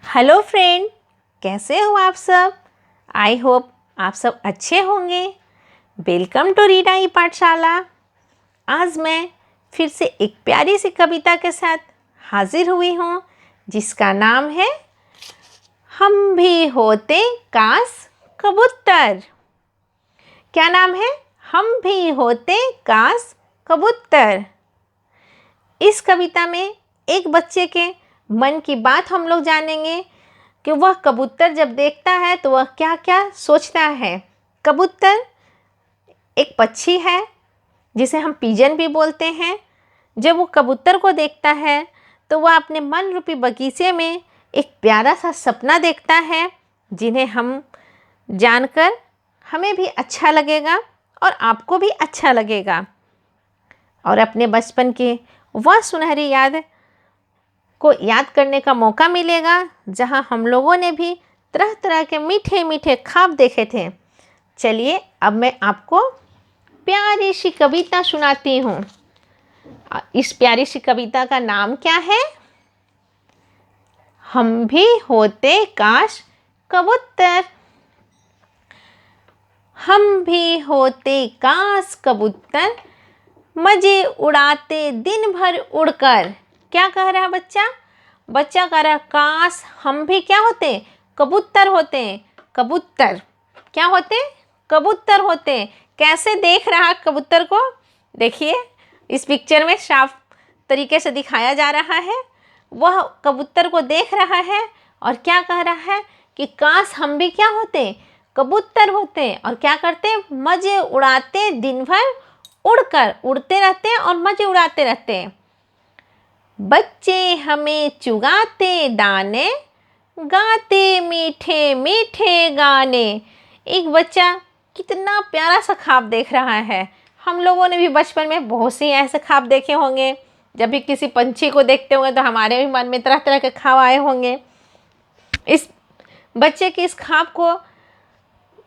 Hello friend, कैसे हो आप सब। आई होप आप सब अच्छे होंगे। वेलकम टू रीडा ई पाठशाला। आज मैं फिर से एक प्यारी सी कविता के साथ हाजिर हुई हूँ, जिसका नाम है हम भी होते काश कबूतर। क्या नाम है? हम भी होते काश कबूतर। इस कविता में एक बच्चे के मन की बात हम लोग जानेंगे कि वह कबूतर जब देखता है तो वह क्या क्या सोचता है। कबूतर एक पक्षी है जिसे हम पिजन भी बोलते हैं। जब वो कबूतर को देखता है तो वह अपने मन रूपी बगीचे में एक प्यारा सा सपना देखता है, जिन्हें हम जानकर हमें भी अच्छा लगेगा और आपको भी अच्छा लगेगा और अपने बचपन की वह सुनहरी याद को याद करने का मौका मिलेगा, जहां हम लोगों ने भी तरह तरह के मीठे मीठे ख्वाब देखे थे। चलिए अब मैं आपको प्यारी सी कविता सुनाती हूँ। इस प्यारी सी कविता का नाम क्या है? हम भी होते काश कबूतर। हम भी होते काश कबूतर, मजे उड़ाते दिन भर उड़कर। क्या कह रहा है बच्चा? बच्चा कह रहा है काश हम भी क्या होते? कबूतर होते। कबूतर क्या होते? कबूतर होते। कैसे देख रहा कबूतर को? देखिए इस पिक्चर में साफ तरीके से दिखाया जा रहा है। वह कबूतर को देख रहा है और क्या कह रहा है कि काश हम भी क्या होते? कबूतर होते और क्या करते? मजे उड़ाते दिन भर उड़कर, उड़ते रहते और मजे उड़ाते रहते। बच्चे हमें चुगाते दाने, गाते मीठे मीठे गाने। एक बच्चा कितना प्यारा सा ख्वाब देख रहा है। हम लोगों ने भी बचपन में बहुत से ऐसे ख्वाब देखे होंगे। जब भी किसी पंछी को देखते होंगे तो हमारे भी मन में तरह तरह के ख्वाब आए होंगे। इस बच्चे के इस ख्वाब को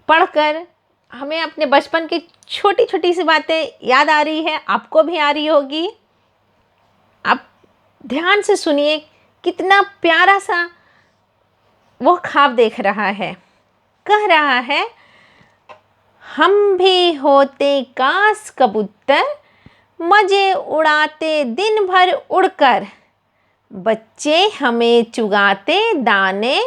पढ़कर हमें अपने बचपन की छोटी छोटी सी बातें याद आ रही है, आपको भी आ रही होगी। आप ध्यान से सुनिए, कितना प्यारा सा वो ख्वाब देख रहा है। कह रहा है हम भी होते काश कबूतर, मजे उड़ाते दिन भर उड़कर। बच्चे हमें चुगाते दाने,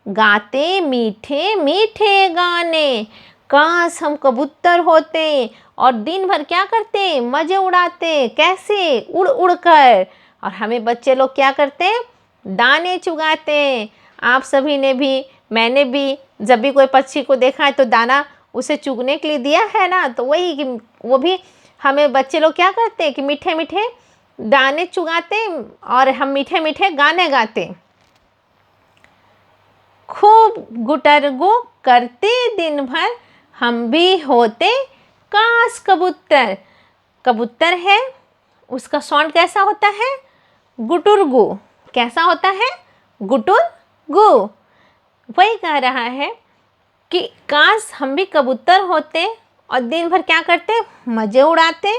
गाते मीठे मीठे गाने। काश हम कबूतर होते और दिन भर क्या करते? मजे उड़ाते। कैसे? उड़ उड़ कर। और हमें बच्चे लोग क्या करते? दाने चुगाते। आप सभी ने भी, मैंने भी जब भी कोई पक्षी को देखा है तो दाना उसे चुगने के लिए दिया है ना, तो वही कि वो भी हमें बच्चे लोग क्या करते कि मीठे मीठे दाने चुगाते और हम मीठे मीठे गाने गाते। खूब गुटरगु करते दिन भर, हम भी होते काश कबूतर। कबूतर है, उसका साउंड कैसा होता है? गुटुरगु। कैसा होता है? गुटुरगु। वही कह रहा है कि काश हम भी कबूतर होते और दिन भर क्या करते? मजे उड़ाते।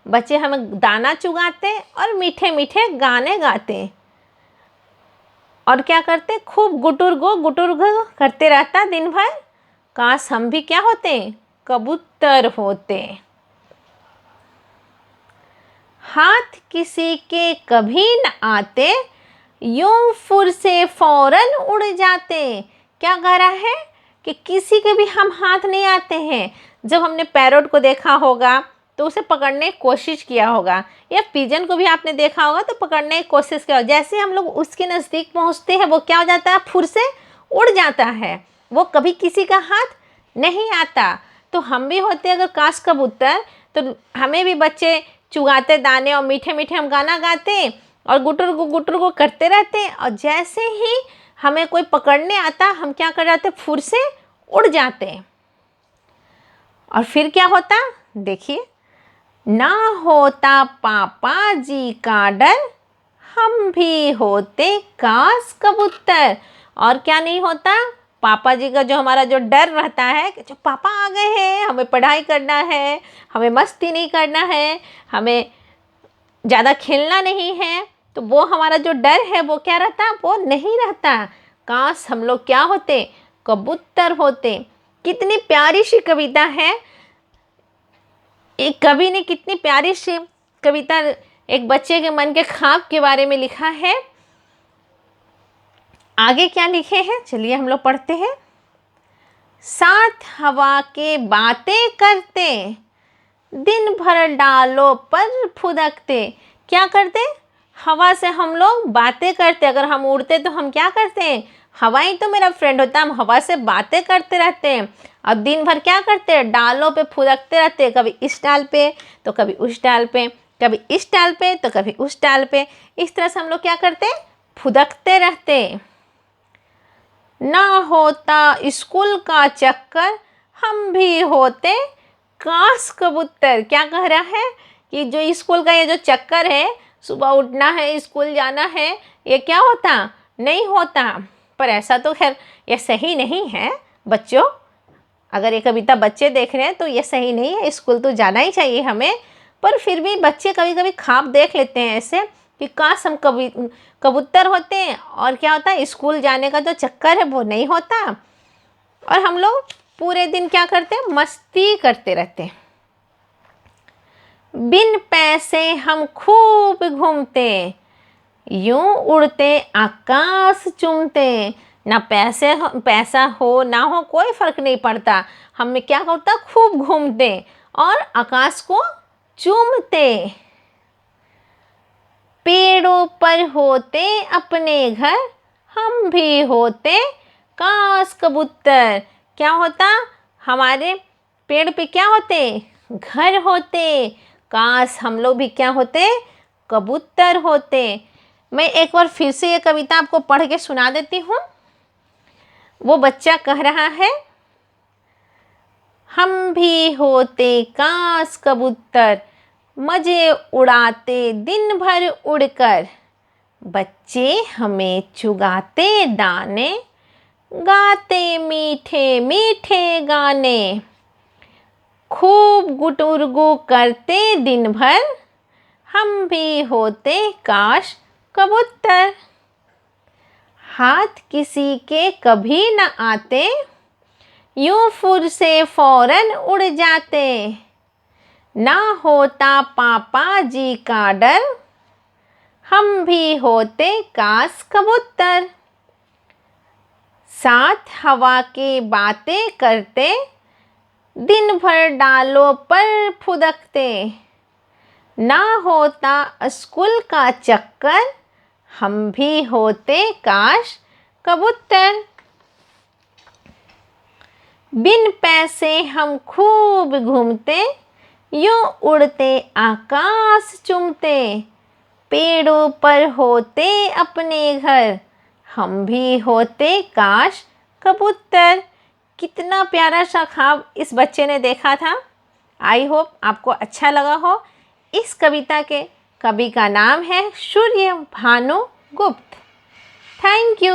बच्चे हमें दाना चुगाते और मीठे मीठे गाने गाते और क्या करते? खूब गुटुरगु करते रहता दिन भर। काश हम भी क्या होते? कबूतर होते। हाथ किसी के कभी न आते, यूं फुर से फौरन उड़ जाते। क्या कह रहा है कि किसी के भी हम हाथ नहीं आते हैं। जब हमने पैरोट को देखा होगा तो उसे पकड़ने की कोशिश किया होगा, या पिजन को भी आपने देखा होगा तो पकड़ने की कोशिश किया होगा। जैसे हम लोग उसके नज़दीक पहुंचते हैं वो क्या हो जाता है? फुर से उड़ जाता है। वो कभी किसी का हाथ नहीं आता। तो हम भी होते अगर काश कबूतर, तो हमें भी बच्चे चुगाते दाने और मीठे मीठे हम गाना गाते और गुटुरगु करते रहते। और जैसे ही हमें कोई पकड़ने आता हम क्या कर जाते? फुर से उड़ जाते। और फिर क्या होता? देखिए, ना होता पापा जी का डर, हम भी होते काश कबूतर। और क्या नहीं होता? पापा जी का जो हमारा जो डर रहता है कि जो पापा आ गए हैं, हमें पढ़ाई करना है, हमें मस्ती नहीं करना है, हमें ज़्यादा खेलना नहीं है, तो वो हमारा जो डर है वो क्या रहता? वो नहीं रहता। काश हम लोग क्या होते, कबूतर होते। कितनी प्यारी सी कविता है। एक कवि ने कितनी प्यारी सी कविता एक बच्चे के मन के ख्वाब के बारे में लिखा है। आगे क्या लिखे हैं चलिए हम लोग पढ़ते हैं। साथ हवा के बातें करते, दिन भर डालों पर फुदकते। क्या करते, हवा से हम लोग बातें करते। अगर हम उड़ते तो हम क्या करते हैं, हवा ही तो मेरा फ्रेंड होता है, हम हवा से बातें करते रहते हैं। और दिन भर क्या करते हैं, डालों पे फुदकते रहते हैं। कभी इस डाल पे तो कभी उस डाल पे, कभी इस डाल पे तो कभी उस डाल पे। इस तरह से हम लोग क्या करते हैं, फुदकते रहते। ना होता स्कूल का चक्कर, हम भी होते काश कबूतर। क्या कह रहा है कि जो स्कूल का ये जो चक्कर है, सुबह उठना है, स्कूल जाना है, ये क्या होता, नहीं होता। पर ऐसा तो खैर ये सही नहीं है बच्चों। अगर ये कविता बच्चे देख रहे हैं तो ये सही नहीं है, स्कूल तो जाना ही चाहिए हमें। पर फिर भी बच्चे कभी कभी ख्वाब देख लेते हैं ऐसे कि काश हम कबूतर होते हैं, और क्या होता है, स्कूल जाने का जो चक्कर है वो नहीं होता। और हम लोग पूरे दिन क्या करते हैं, मस्ती करते रहते हैं। बिन पैसे हम खूब घूमते, यूं उड़ते आकाश चूमते। ना पैसा हो ना हो कोई फर्क नहीं पड़ता, हमें क्या होता, खूब घूमते और आकाश को चूमते। पेड़ों पर होते अपने घर, हम भी होते काश कबूतर। क्या होता, हमारे पेड़ पे क्या होते, घर होते। काश हम लोग भी क्या होते, कबूतर होते। मैं एक बार फिर से ये कविता आपको पढ़ के सुना देती हूँ। वो बच्चा कह रहा है, हम भी होते काश कबूतर, मजे उड़ाते दिन भर उड़कर। बच्चे हमें चुगाते दाने, गाते मीठे मीठे गाने। खूब गुटुरगु करते दिन भर, हम भी होते काश कबूतर। हाथ किसी के कभी न आते, यूं फुर से फौरन उड़ जाते। ना होता पापा जी का डर, हम भी होते काश कबूतर। साथ हवा के बातें करते, दिन भर डालों पर फुदकते। ना होता स्कूल का चक्कर, हम भी होते काश कबूतर। बिन पैसे हम खूब घूमते, यूं उड़ते आकाश चूमते। पेड़ों पर होते अपने घर, हम भी होते काश कबूतर। कितना प्यारा सा ख्वाब इस बच्चे ने देखा था। आई होप आपको अच्छा लगा हो। इस कविता के कवि का नाम है सूर्य भानु गुप्त। Thank you.